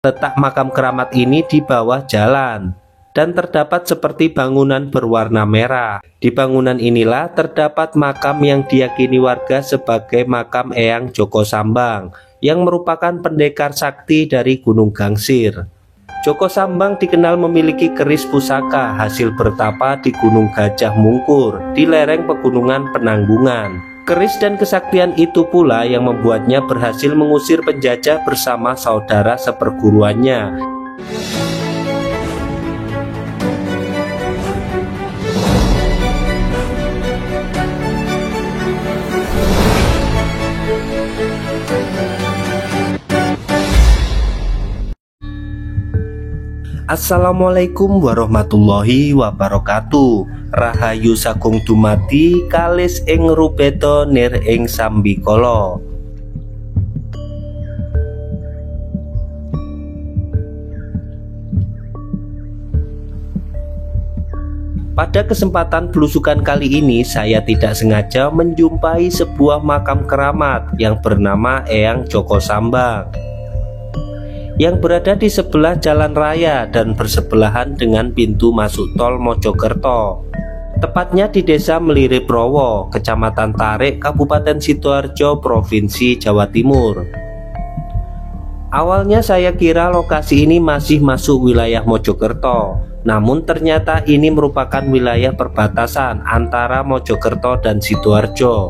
Letak makam keramat ini di bawah jalan dan terdapat seperti bangunan berwarna merah. Di bangunan inilah terdapat makam yang diyakini warga sebagai makam Eyang Joko Sambang yang merupakan pendekar sakti dari Gunung Gangsir. Joko Sambang dikenal memiliki keris pusaka hasil bertapa di Gunung Gajah Mungkur di lereng Pegunungan Penanggungan. Keris dan kesaktian itu pula yang membuatnya berhasil mengusir penjajah bersama saudara seperguruannya. Assalamualaikum warahmatullahi wabarakatuh. Rahayu sagung dumadi kalis ing rubeto nir ing sambikala. Pada kesempatan belusukan kali ini saya tidak sengaja menjumpai sebuah makam keramat yang bernama Eyang Joko Sambang yang berada di sebelah jalan raya dan bersebelahan dengan pintu masuk tol Mojokerto, tepatnya di Desa Melireprowo, Kecamatan Tarik, Kabupaten Sidoarjo, Provinsi Jawa Timur. Awalnya saya kira lokasi ini masih masuk wilayah Mojokerto, namun ternyata ini merupakan wilayah perbatasan antara Mojokerto dan Sidoarjo.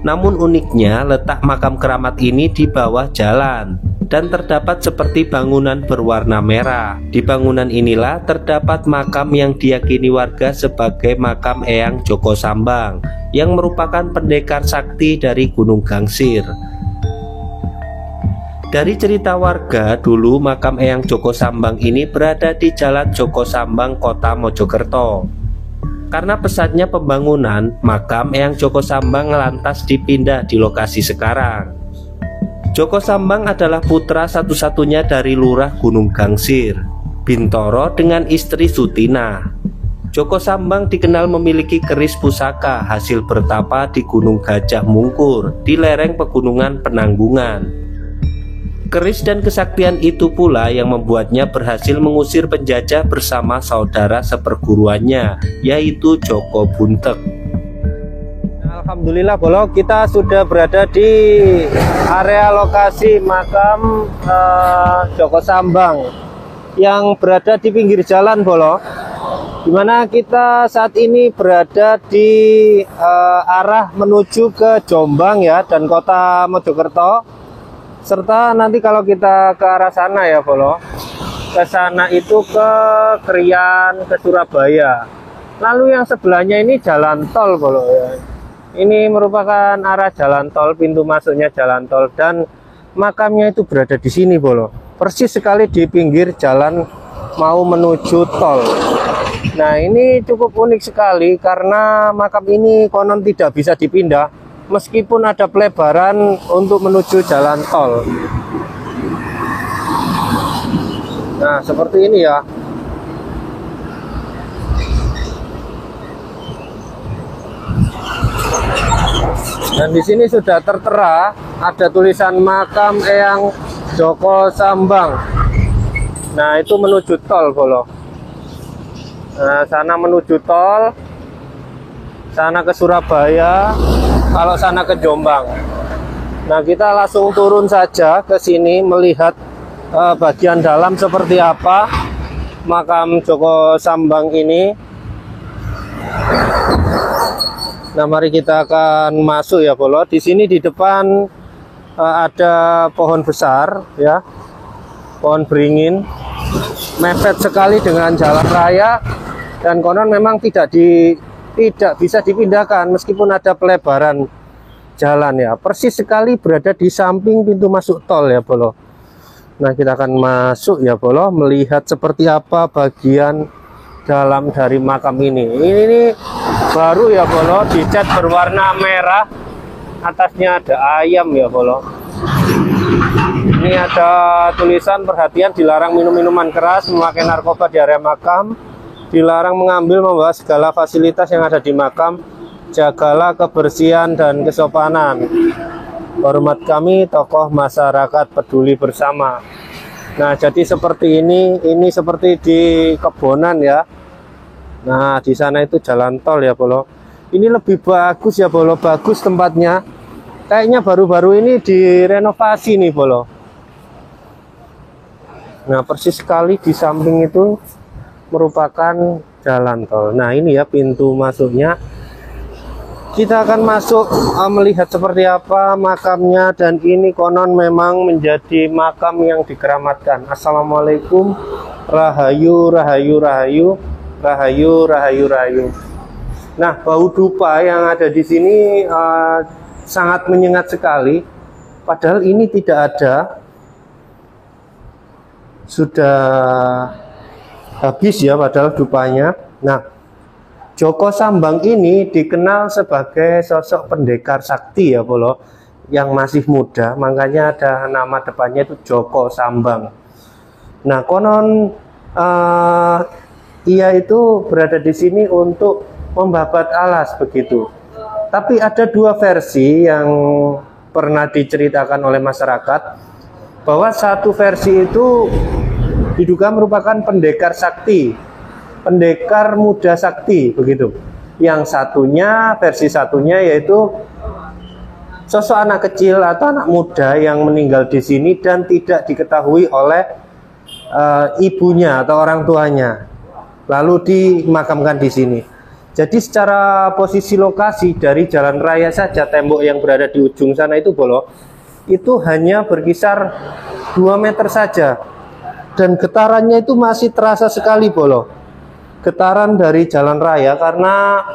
Namun uniknya letak makam keramat ini di bawah jalan dan terdapat seperti bangunan berwarna merah. Di bangunan inilah terdapat makam yang diyakini warga sebagai makam Eyang Joko Sambang yang merupakan pendekar sakti dari Gunung Gangsir. Dari cerita warga, dulu makam Eyang Joko Sambang ini berada di Jalan Joko Sambang, Kota Mojokerto. Karena pesatnya pembangunan, makam Eyang Joko Sambang lantas dipindah di lokasi sekarang. Joko Sambang adalah putra satu-satunya dari Lurah Gunung Gangsir, Bintoro dengan istri Sutina. Joko Sambang dikenal memiliki keris pusaka hasil bertapa di Gunung Gajah Mungkur di lereng Pegunungan Penanggungan. Keris dan kesaktian itu pula yang membuatnya berhasil mengusir penjajah bersama saudara seperguruannya, yaitu Joko Buntek. Alhamdulillah Bolo, kita sudah berada di area lokasi makam Joko Sambang yang berada di pinggir jalan Bolo, dimana kita saat ini berada di arah menuju ke Jombang ya, dan kota Mojokerto. Serta nanti kalau kita ke arah sana ya Bolo, ke sana itu ke Krian, ke Surabaya. Lalu yang sebelahnya ini jalan tol Bolo ya. Ini merupakan arah jalan tol, pintu masuknya jalan tol, dan makamnya itu berada di sini Bolo. Persis sekali di pinggir jalan mau menuju tol. Nah, ini cukup unik sekali karena makam ini konon tidak bisa dipindah meskipun ada pelebaran untuk menuju jalan tol. Nah, seperti ini ya. Dan di sini sudah tertera ada tulisan makam Eyang Joko Sambang. Nah, itu menuju tol Bolo. Nah, sana menuju tol, sana ke Surabaya, kalau sana ke Jombang. Nah, kita langsung turun saja ke sini melihat bagian dalam seperti apa makam Joko Sambang ini. Nah, mari kita akan masuk ya Bolo. Di sini di depan ada pohon besar ya, pohon beringin, mepet sekali dengan jalan raya, dan konon memang tidak bisa dipindahkan meskipun ada pelebaran jalan ya. Persis sekali berada di samping pintu masuk tol ya Bolo. Nah, kita akan masuk ya Bolo, melihat seperti apa bagian dalam dari makam ini. Ini baru ya Bolo, dicat berwarna merah, atasnya ada ayam ya Bolo. Ini ada tulisan perhatian, dilarang minum minuman keras, memakai narkoba di area makam, dilarang mengambil membawa segala fasilitas yang ada di makam, jagalah kebersihan dan kesopanan. hormat kami tokoh masyarakat peduli bersama. Nah, jadi seperti ini seperti di Kebonan ya. Nah, di sana itu jalan tol ya Bolo. Ini lebih bagus ya Bolo, bagus tempatnya. Kayaknya baru-baru ini direnovasi nih Bolo. Nah, persis sekali di samping itu merupakan jalan tol. Nah, ini ya pintu masuknya. Kita akan masuk melihat seperti apa makamnya, dan ini konon memang menjadi makam yang dikeramatkan. Assalamualaikum, rahayu, rahayu, rahayu, rahayu, rahayu, rahayu. Nah, bau dupa yang ada di sini sangat menyengat sekali. Padahal ini tidak ada, sudah habis ya padahal dupanya. Nah, Joko Sambang ini dikenal sebagai sosok pendekar sakti ya Bolo, yang masih muda, makanya ada nama depannya itu Joko Sambang. Nah, konon ia itu berada di sini untuk membabat alas begitu. Tapi ada dua versi yang pernah diceritakan oleh masyarakat, bahwa satu versi itu diduga merupakan pendekar sakti, pendekar muda sakti begitu. Yang satunya, versi satunya yaitu sosok anak kecil atau anak muda yang meninggal di sini dan tidak diketahui oleh ibunya atau orang tuanya, lalu dimakamkan di sini. Jadi secara posisi lokasi dari jalan raya saja, tembok yang berada di ujung sana itu Bolo, itu hanya berkisar 2 meter saja, dan getarannya itu masih terasa sekali Bolo. Getaran dari jalan raya, karena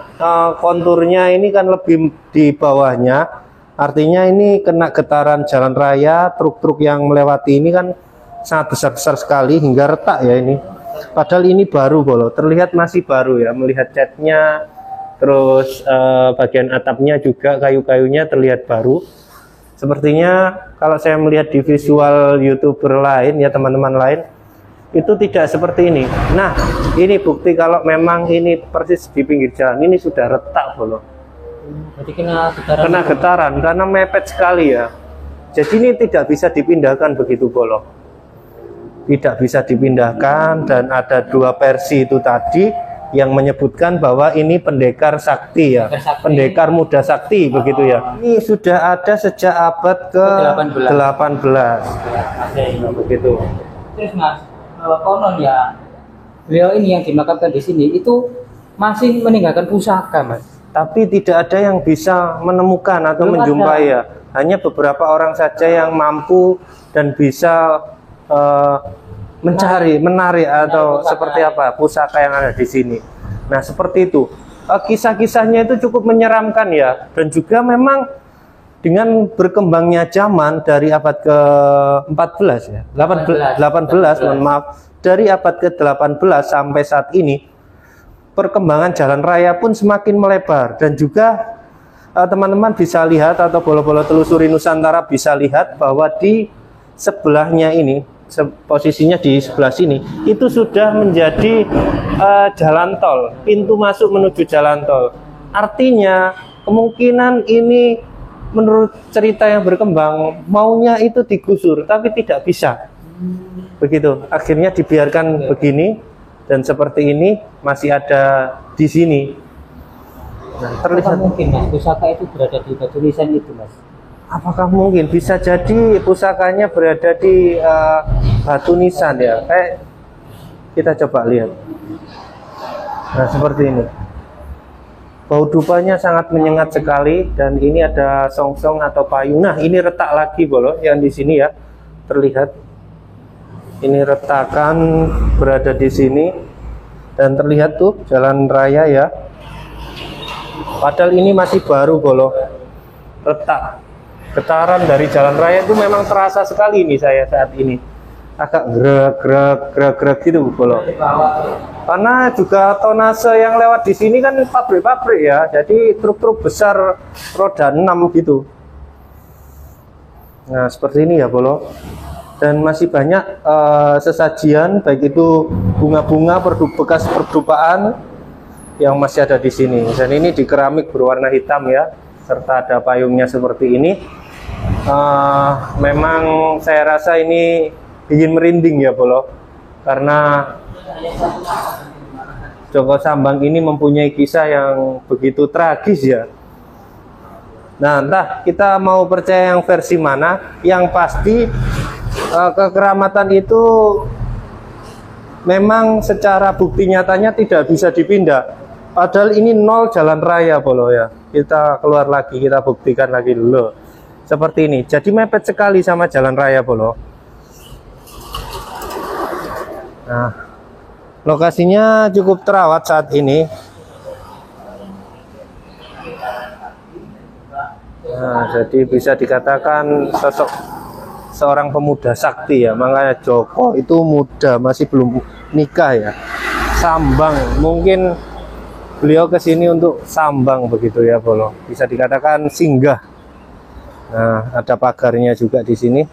konturnya ini kan lebih di bawahnya, artinya ini kena getaran jalan raya. Truk-truk yang melewati ini kan sangat besar-besar sekali hingga retak ya ini. Padahal ini baru Bolo, terlihat masih baru ya, melihat catnya, terus bagian atapnya juga kayu-kayunya terlihat baru. Sepertinya kalau saya melihat di visual YouTuber lain ya, teman-teman lain, itu tidak seperti ini. Nah, ini bukti kalau memang ini persis di pinggir jalan, ini sudah retak Bolo. Jadi kena getaran karena mepet sekali ya. Jadi ini tidak bisa dipindahkan begitu Bolo. Tidak bisa dipindahkan, dan ada dua versi itu tadi yang menyebutkan bahwa ini pendekar sakti ya, pendekar muda sakti begitu ya. Ini sudah ada sejak abad ke-18. Nah, begitu. Terus Mas, konon ya, beliau ini yang dimakamkan di sini itu masih meninggalkan pusaka Mas. Tapi tidak ada yang bisa menemukan atau menjumpai ya. Hanya beberapa orang saja yang mampu dan bisa menarik atau seperti apa pusaka yang ada di sini. Nah, seperti itu. Kisah-kisahnya itu cukup menyeramkan ya, dan juga memang dengan berkembangnya zaman dari abad ke-14 ya, 18, mohon maaf, dari abad ke-18 sampai saat ini, perkembangan jalan raya pun semakin melebar. Dan juga teman-teman bisa lihat, atau Bolo-Bolo telusuri Nusantara bisa lihat bahwa di sebelahnya ini, posisinya di sebelah sini, itu sudah menjadi jalan tol, pintu masuk menuju jalan tol. Artinya kemungkinan ini, menurut cerita yang berkembang, maunya itu digusur tapi tidak bisa begitu, akhirnya dibiarkan begini, dan seperti ini masih ada di sini. Nah, terlihat mungkin Mas pusaka itu berada di batu nisan itu Mas. Apakah mungkin bisa jadi pusakanya berada di batu nisan ya? Kita coba lihat. Nah, seperti ini. Bau dupanya sangat menyengat sekali, dan ini ada songsong atau payung. Nah, ini retak lagi Bolo yang di sini ya, terlihat. Ini retakan berada di sini, dan terlihat tuh jalan raya ya. Padahal ini masih baru Bolo, retak. Getaran dari jalan raya itu memang terasa sekali ini saya saat ini. Agak gerak gitu Bolo. Karena juga tonase yang lewat di sini kan pabrik-pabrik ya, jadi truk-truk besar roda 6 gitu. Nah, seperti ini ya Bolo. Dan masih banyak sesajian, baik itu bunga-bunga bekas perdupaan yang masih ada di sini. Dan ini di keramik berwarna hitam ya, serta ada payungnya seperti ini. Memang saya rasa ini bikin merinding ya Bolo, karena Joko Sambang ini mempunyai kisah yang begitu tragis ya. Nah, entah kita mau percaya yang versi mana, yang pasti kekeramatan itu memang secara bukti nyatanya tidak bisa dipindah. Padahal ini nol jalan raya Bolo ya. Kita keluar lagi, kita buktikan lagi dulu. Seperti ini. Jadi mepet sekali sama jalan raya Bolo. Nah, lokasinya cukup terawat saat ini. Nah, jadi bisa dikatakan sosok seorang pemuda sakti ya. Makanya Joko itu muda, masih belum nikah ya. Sambang, mungkin beliau kesini untuk sambang begitu ya Bolo. Bisa dikatakan singgah. Nah, ada pagarnya juga di sini.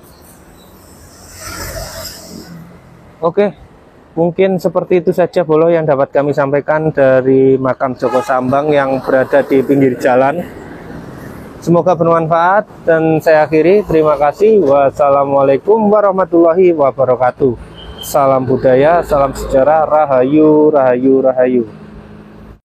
Oke, mungkin seperti itu saja Bolo yang dapat kami sampaikan dari makam Joko Sambang yang berada di pinggir jalan. Semoga bermanfaat dan saya akhiri. Terima kasih. Wassalamualaikum warahmatullahi wabarakatuh. Salam budaya, salam sejarah, rahayu, rahayu, rahayu.